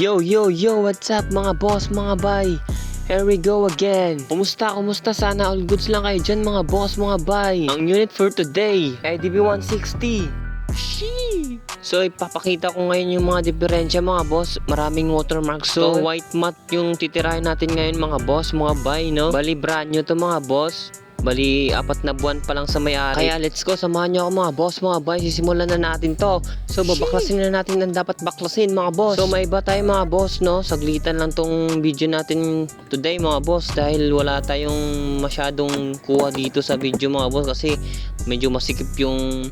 Yo, what's up mga boss, mga bay? Here we go again. Kumusta? Sana all goods lang kayo dyan mga boss, mga bay. Ang unit for today, IDB 160. Sheesh! So ipapakita ko ngayon yung mga diferensya mga boss. Maraming watermark. So white matte yung titirahin natin ngayon mga boss, mga bay, no? Bali brand new to mga boss. Bali, 4 na buwan pa lang sa may-ari. Kaya let's go, samahan nyo ako mga boss, mga bay. Sisimulan na natin to. So babaklasin na natin ang dapat baklasin mga boss. So may iba tayo mga boss, no? Saglitan lang tong video natin today mga boss. Dahil wala tayong masyadong kuha dito sa video mga boss. Kasi medyo masikip yung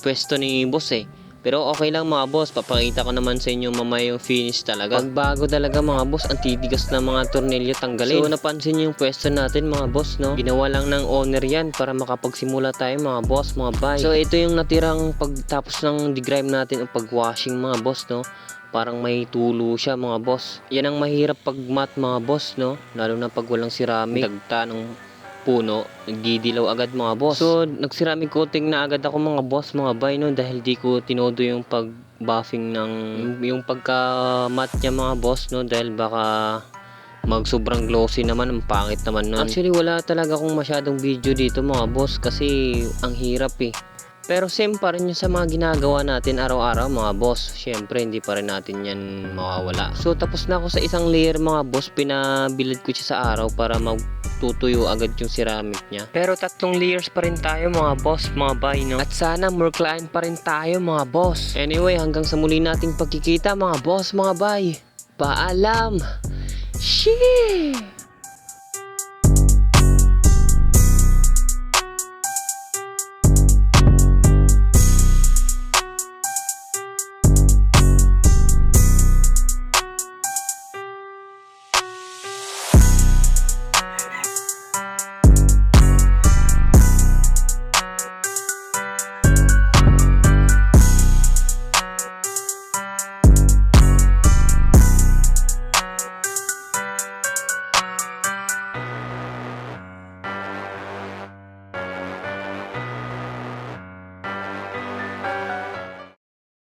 pwesto ni boss eh. Pero okay lang mga boss, papakita ko naman sa inyo mamaya yung finish talaga. Pagbago talaga mga boss, ang titigas na mga tornilyo tanggalin. So napansin nyo yung pwesto natin mga boss, no? Ginawa lang ng owner yan para makapagsimula tayo mga boss, mga bay. So ito yung natirang pagtapos ng degrime natin o pagwashing mga boss, no? Parang may tulo siya mga boss. Yan ang mahirap pag matte mga boss, no? Lalo na pag walang ceramic. Dagta ng puno, nagdidilaw agad mga boss. So nagceramic coating na agad ako mga boss, mga bay, no? Dahil di ko tinodo yung pag-buffing ng yung pagka-matte niya mga boss, no? Dahil baka sobrang glossy naman, ang pangit naman nun. Actually wala talaga akong masyadong video dito mga boss kasi ang hirap eh. Pero same pa rin yung sa mga ginagawa natin araw-araw mga boss. Syempre hindi pa rin natin yan mawawala. So tapos na ako sa isang layer mga boss. Pinabilad ko siya sa araw para tutuyo agad yung ceramic niya. Pero 3 layers pa rin tayo mga boss, mga bay, no? At sana more client pa rin tayo mga boss. Anyway, hanggang sa muli nating pagkikita mga boss, mga bay. Paalam! Sheesh!